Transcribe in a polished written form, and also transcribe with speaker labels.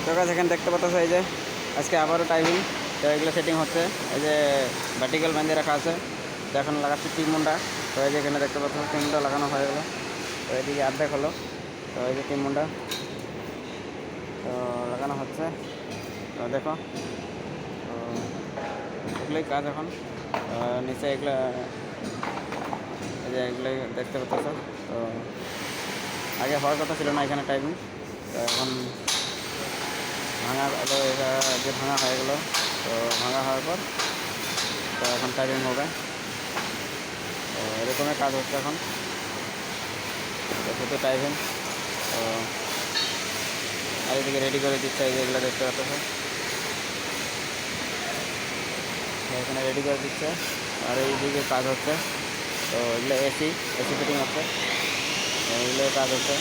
Speaker 1: তো গাছ এখানে দেখতে পাচ্ছ এই যে আজকে আবারও টাইমিং। তো এগুলো সেটিং হচ্ছে, এই যে ভার্টিক্যাল বাঁধিয়ে রাখা আছে। তো এখন লাগাচ্ছে টিম মুন্ডা। তো এই যে এখানে দেখতে পাচ্ছ টিম মুন্ডা লাগানো হয়ে গেলো। তো এদিকে অর্ধেক হলো। তো এই যে টিম মুন্ডা তো লাগানো হচ্ছে। তো দেখো, তো এগুলোই কাজ এখন। নিচে এগুলো, এই যে এগুলোই দেখতে পাচ্ছ। তো আগে হওয়ার কথা ছিল না এখানে টাইমিং। তো এখন ভাঙা এটা যে ভাঙা হয়ে গেলো। তো ভাঙা হওয়ার পর তো এখন টাইমিং হবে। তো এরকমের কাজ হচ্ছে এখন। তো শুধু টাইমিং। তো আর এদিকে রেডি করে দিচ্ছে, এই যে এগুলো দেখতে পাচ্ছ। এখানে রেডি করে দিচ্ছে আর এইদিকে কাজ হচ্ছে। তো এগুলো এসি ফিটিং হচ্ছে, এগুলো কাজ হচ্ছে।